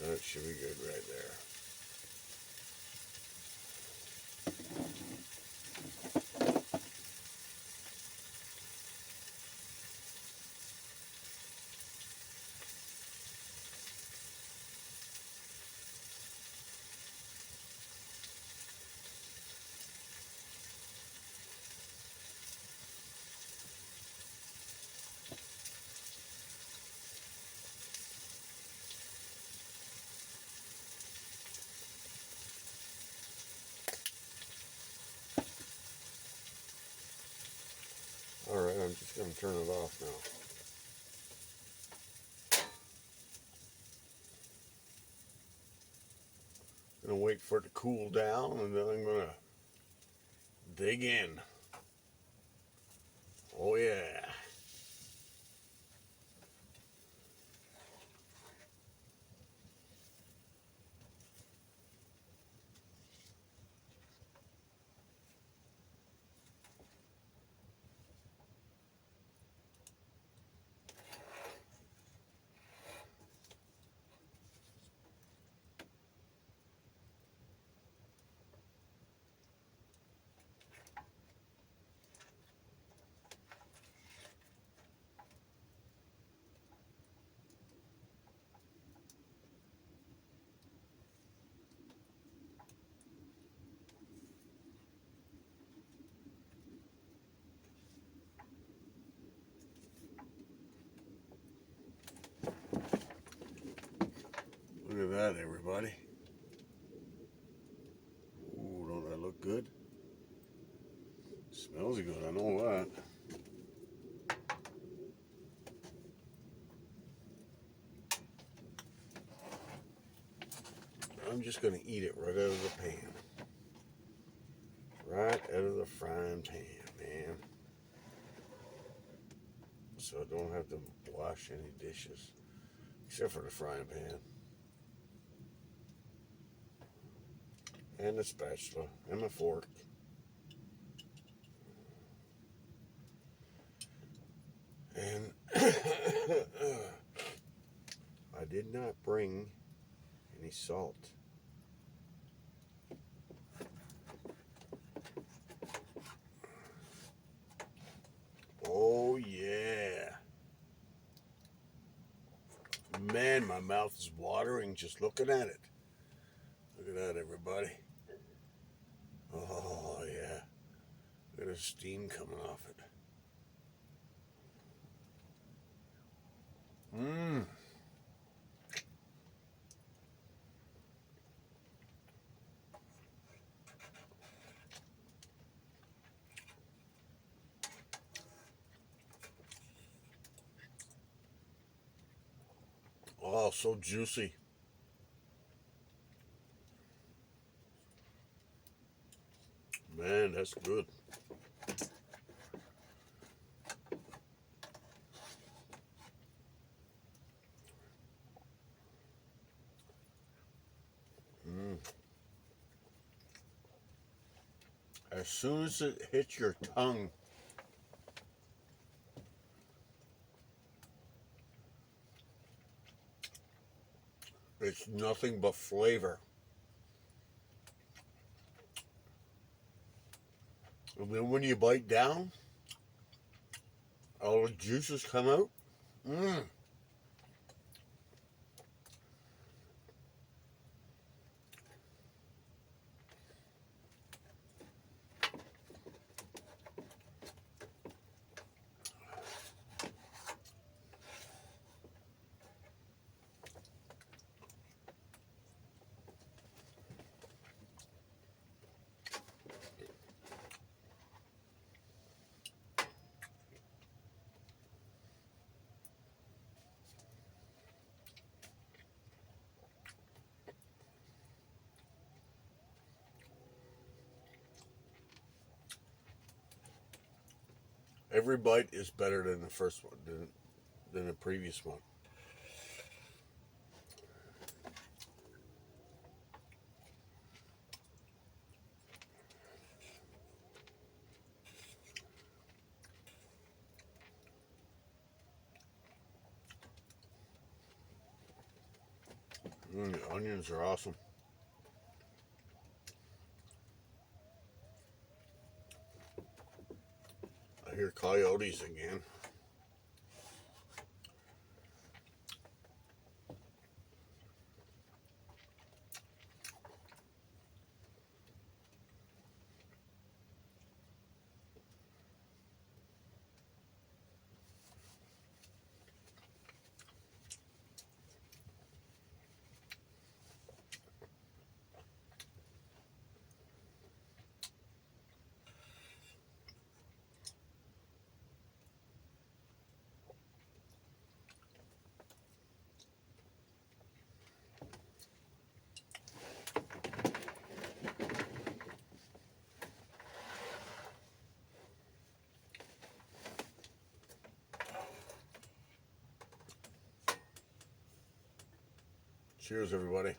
That should be good right there. gonna turn it off now. Gonna wait for it to cool down, and then I'm gonna dig in. Oh yeah. Look at that, everybody. Ooh, don't that look good? Smells good, I know that. I'm just gonna eat it right out of the pan. Right out of the frying pan, man. So I don't have to wash any dishes, except for the frying pan. And the spatula, and my fork. And I did not bring any salt. Oh yeah. Man, my mouth is watering just looking at it. Look at that, everybody. Oh yeah. Look at the steam coming off it. Mmm. Oh, so juicy. Man, that's good. Mm. As soon as it hits your tongue, it's nothing but flavor. And then when you bite down, all the juices come out. Mmm. Every bite is better than the first one, than the previous one. The onions are awesome. I hear coyotes again. Cheers, everybody.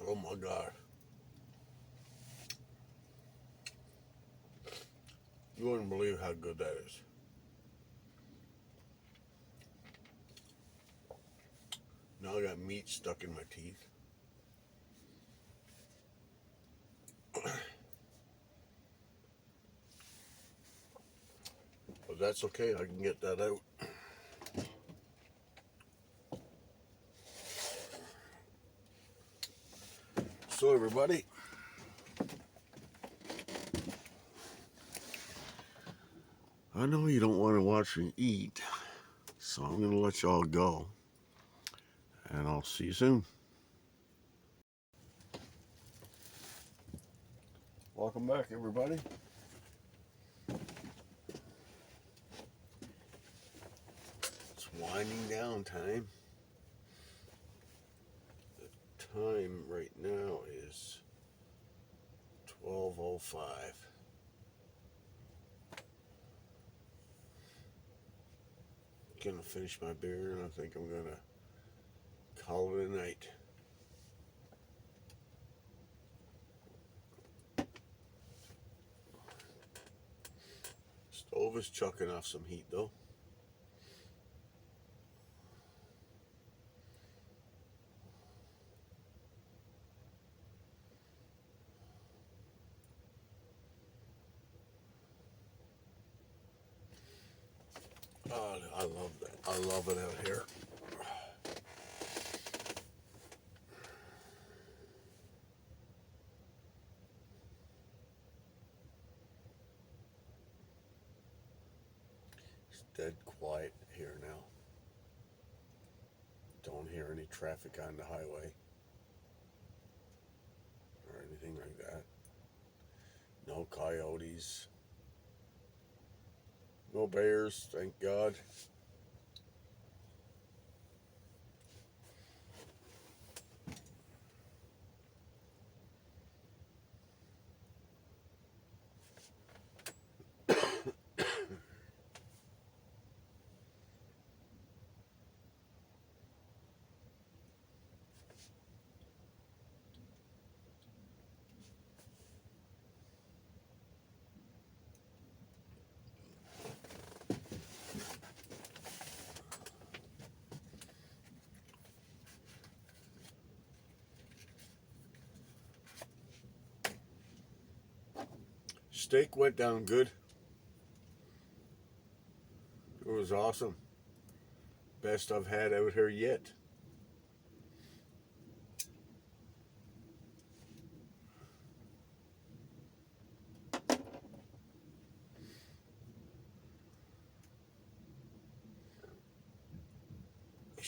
Oh my God. You wouldn't believe how good that is. Now I got meat stuck in my teeth. But that's okay, I can get that out. So everybody, I know you don't want to watch me eat, so I'm going to let y'all go. And I'll see you soon. Welcome back, everybody. It's winding down time. The time right now is 12:05. Gonna finish my beer and I think I'm gonna call it a night. Stove is chucking off some heat though. Oh, I love that. I love it out here. It's dead quiet here now. Don't hear any traffic on the highway or anything like that. No coyotes. No bears, thank God. Steak went down good. It was awesome. Best I've had out here yet.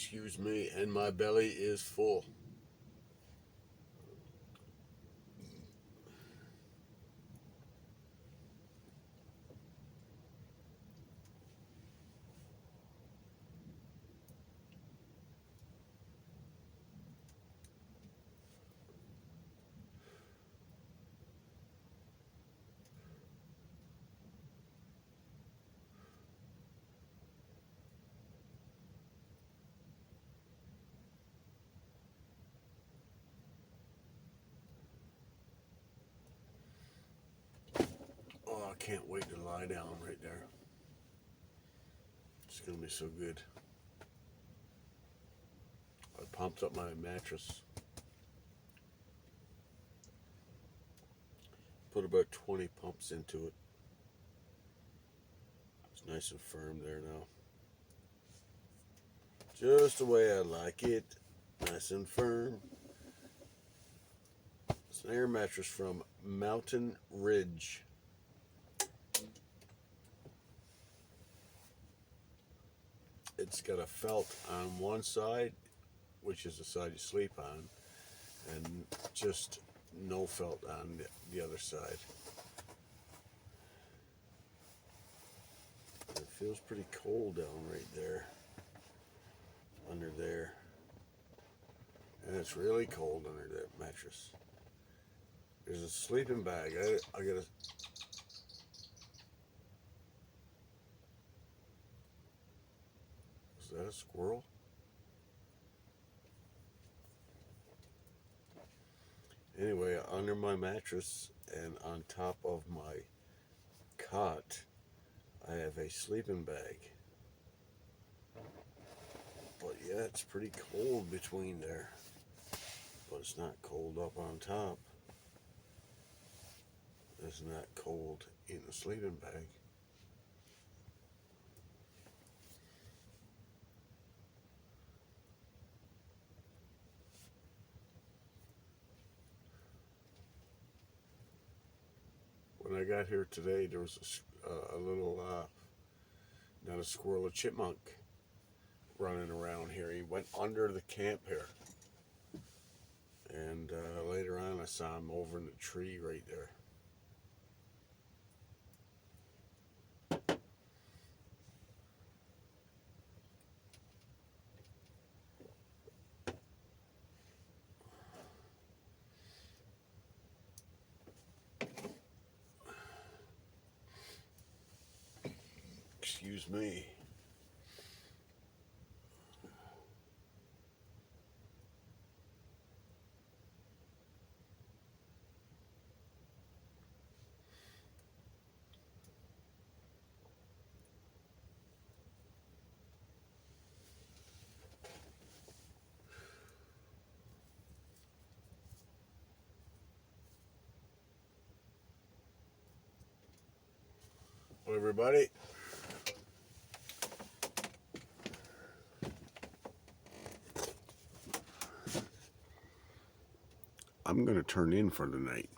Excuse me, and my belly is full. Oh, I can't wait to lie down right there. It's gonna be so good. I pumped up my mattress. Put about 20 pumps into it. It's nice and firm there now. Just the way I like it. Nice and firm. It's an air mattress from Mountain Ridge. It's got a felt on one side, which is the side you sleep on, and just no felt on the other side. It feels pretty cold down right there, under there, and it's really cold under that mattress. There's a sleeping bag. I gotta. Is that a squirrel? Anyway, under my mattress and on top of my cot, I have a sleeping bag. But yeah, it's pretty cold between there. But it's not cold up on top. It's not cold in the sleeping bag. When I got here today, there was a little, not a squirrel, a chipmunk running around here. He went under the camp here. And later on, I saw him over in the tree right there. Excuse me. Well, everybody, I'm going to turn in for the night.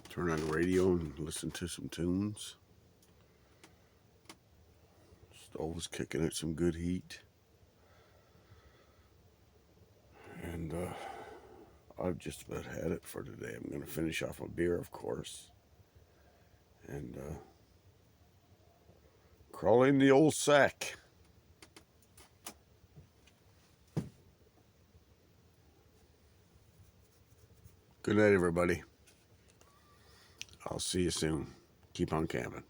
Turn on the radio and listen to some tunes. Stove is kicking out some good heat. And I've just about had it for today. I'm going to finish off a beer, of course. And crawl in the old sack. Good night, everybody. I'll see you soon. Keep on camping.